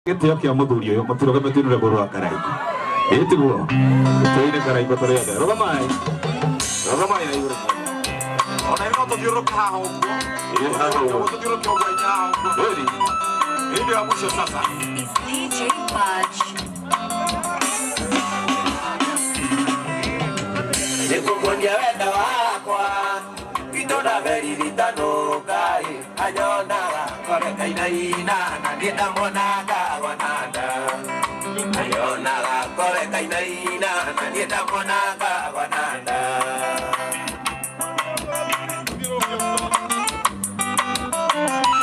Gitio kia muthuri uyu maturoge metinure guru akaraiko. Etiguo. Teire karaiko torega. Roga mai na yure. Ona ino to juro ka ho. Ye ha ho. To juro ka ho nya ho. Dori. Ndio ya mwisho sasa. Is DJ Patch. Nikukundia wenda wakwa. Kitona veri vitano kai. Anyona kore kaina na nida monaga wananda. Ayona kore kaina na nida monaga wananda.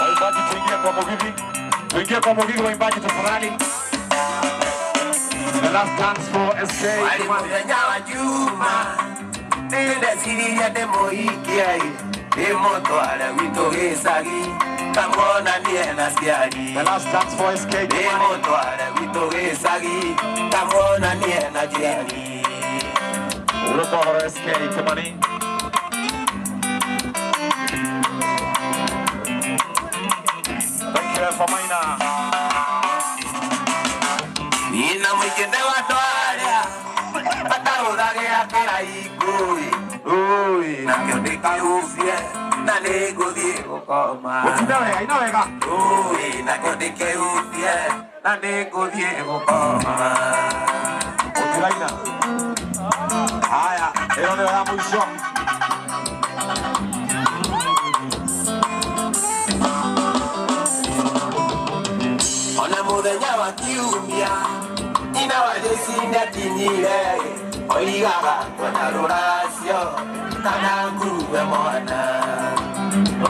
Waimbaji tuingie kwa Mugithi. Tuingie kwa Mugithi waimbaji tafadhali. The last dance for SK. Walimwenya wa Juma. Nende siri ya demo ikiai. Emoto ala wito gesagi. Kamona niena siagi. The last dance for SK. Emoto ala wito gesagi. Kamona niena jiagi. Uruko horo SK Kimani. Thank you for Maina. Nina mwikende wa doaria. Ataudage akera ikui. Ui, na kiondika ufie. Na nego diego koma. Inawega. Ui, na kiondike ufie. Na nego diego koma. Utiraina. Haya, hiyo ndio ya mwisho. Ona muthenya wa kiumia. Ina wa jesinda tinyire. Oigaga kwenda ruracio. Kana nguwe mwana.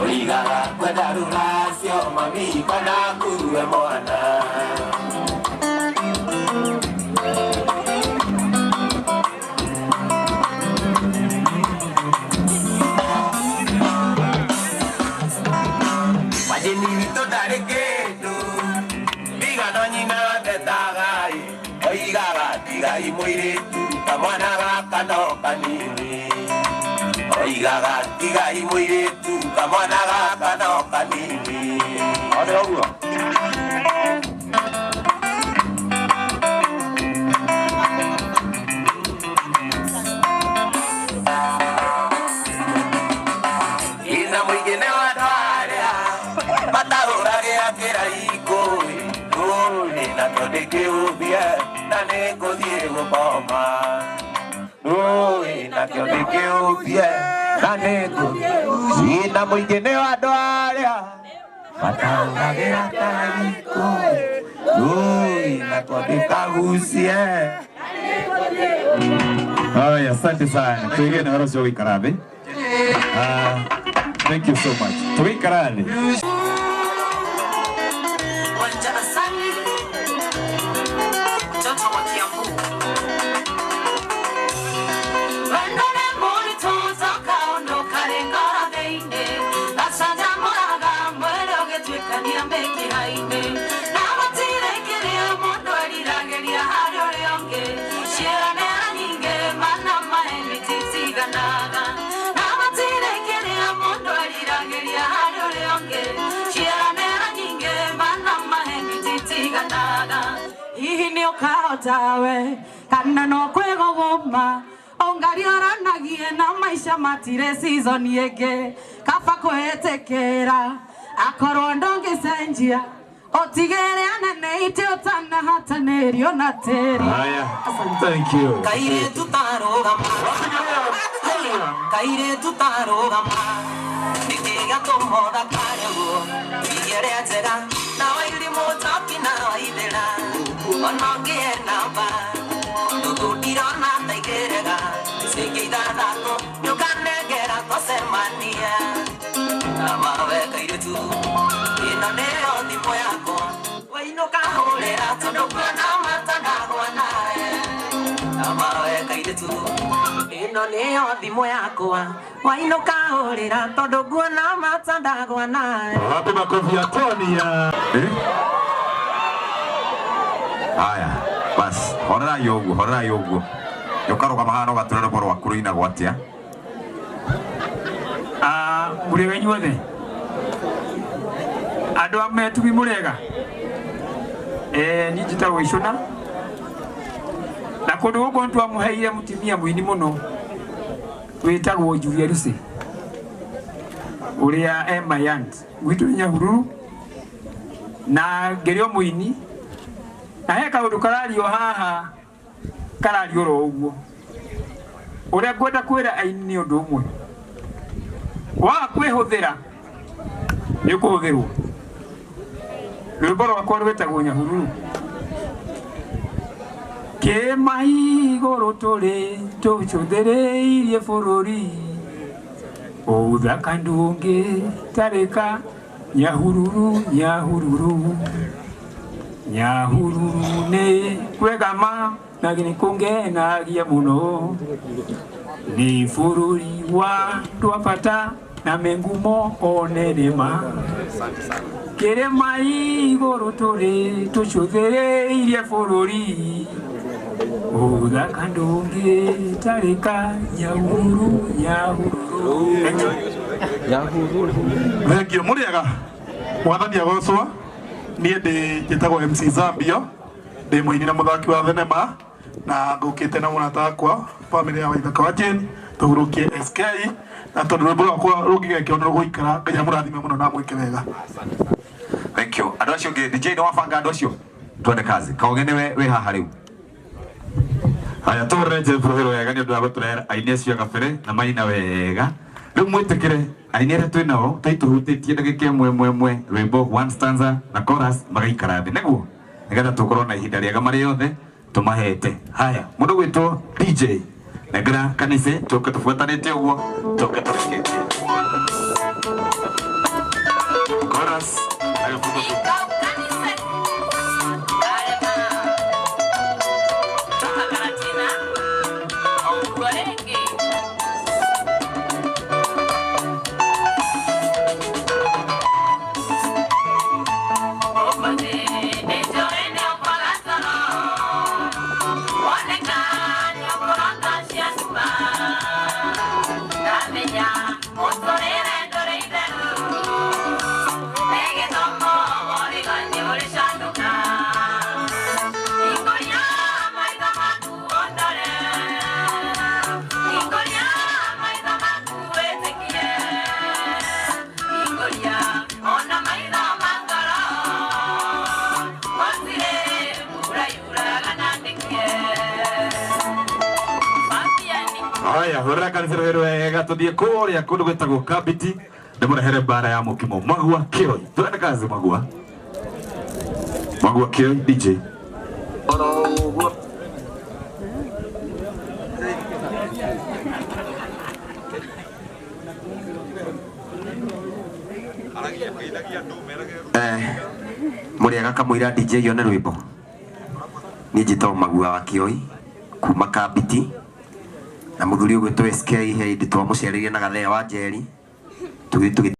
Oigaga kwenda ruracio. Mami kana nguwe mwana. Wajeni wito dare kendo. Biga no nyina tetagai. Oigaga tigai muiritu. Kamwana gaka no kanini. Oigaga tigai muiritu. Kamwana gaka no kanini. Ade ogua. Ina mwigene wa dwaria. Matarurage akera ikoi. Ui, na tondeke ubie. Na nego diego koma. Ui, na tondeke ubie. Na nego. Ina mwigene wa dwaria. Matarurage akera ikoi. Ui, na tondeka usie. Haya, asante sana. Tuingie na harusi wa Ikarabe. Thank you so much. Tuikarabe. Wanjana Sani. Mtoto wa Kiambu. Wendone mori tozoka ondoka rengara deinde. Asanja moraga mwere ogetweka niambeki hainde. Namatire kiria mondo alirageria hari ore onge. Shirane anyinge mana maemi titiganaga. Namatire kiria mondo alirageria hari ore onge. Shirane anyinge mana maemi titiganaga. Hihi ni ukaotawe kana no kwegogoma. Ongarioranagie na maisha matire season yege. Kaba kwetekera akorwo ndongicenjia. Otigere anene ite utana hatanerio na teri. Haya, thank you. Kaire tutarogama. Kaire tutarogama. Nikiga tomoda karego. Igere atega. Na waili motoki na waidera. Onogie namba. Tututirona taigerega. Sikida dato. Nyukanegera tosemania. Amawe kaire tu. Ino neo tipo yako. Wainoka holera todokwana matandagwa nae. Amawe kaire tu. Ino neo thimo yakwa. Wainoka holera todokwana matandagwa nae. Wapi makofi ya Tony ya? Haya, bas, horera yoguo. Yokaroga mahano gaturero borwa kuruina gwatia. Muri wenyuothe andu ametu murega ni njitagwo Icũna na kũndũ gũkũ nĩtwamũheire mũtumia mũini mũno wĩtagwo Julia Lucy ũrĩa Mayand gwitũ Nyahururu na ngĩrĩ mũini na he kaũndũ karario haha karario ro ũguo ũrĩa ngwenda kwĩra aini nĩ ũndũ ũmwe wa kwĩhũthĩra nĩ kũhũthĩrwo rwĩmbo rwakwa rwĩtagwo Nyahururu kĩmaigũrũ tũrĩ tũcũthĩrĩirie bũrũri ũthaka ndũngĩtarĩka Nyahururu Nyahururu Nyahururu nĩ kwegama na nĩkũngenagia mũno nĩ bũrũri wa twabata na mengumo onenema kĩrĩma igũrũ tũrĩ tũcũthĩrĩirie bũrũri ũthaka ndũngĩtarĩka Nyahururu Nyahururu. Thank you. Mũrĩega mwathani agocwo niĩ njĩtagwo MC Zambio ndĩ mũini na mũthaki wa thenema na ngũkĩte na mũrata wakwa family ya Waithaka wa Jane tũhurũkie SK na tondũ rwĩmbo rwakwa rũngĩgekĩo nĩ rũgũikara Ngai amũrathime mũno na mwĩke wega. Thank you. Andũ acio ngĩ DJ no wabanga andũ acio twende kazi kaũgeni wĩ haha rĩu. Haya tũreje bũrũri wega nĩ ũndũ wa gũtũrehera aini acio gabere na maina wega rĩu mwĩtĩkĩre aini arĩa twĩ nao tũhutĩtie ndagĩka ĩmwe rwĩmbo one stanza na chorus magaikara thĩ nĩguo nĩgetha tũkorwo na ihinda rĩega marĩ othe tũmahete. Haya mũndũ gwĩtwo DJ nengera kanithe tũke tũbuatanĩte ũguo tũke tũrĩkĩtie chorus hurra kanitha rwero wega tuthie kũrĩa kũndũ gwĩtagwo Kabiti ndĩmũrehere mbara ya mũkimo Magua Kĩoi twende kazi Magua Kĩoi DJ mũrĩega kamũira DJ yone rwĩmbo niĩ njĩtagwo Magua wa Kĩoi kuma Kabiti na mũthuri ũgwĩtwo SK he hĩndĩ twamũcereire na gathea wa Njeri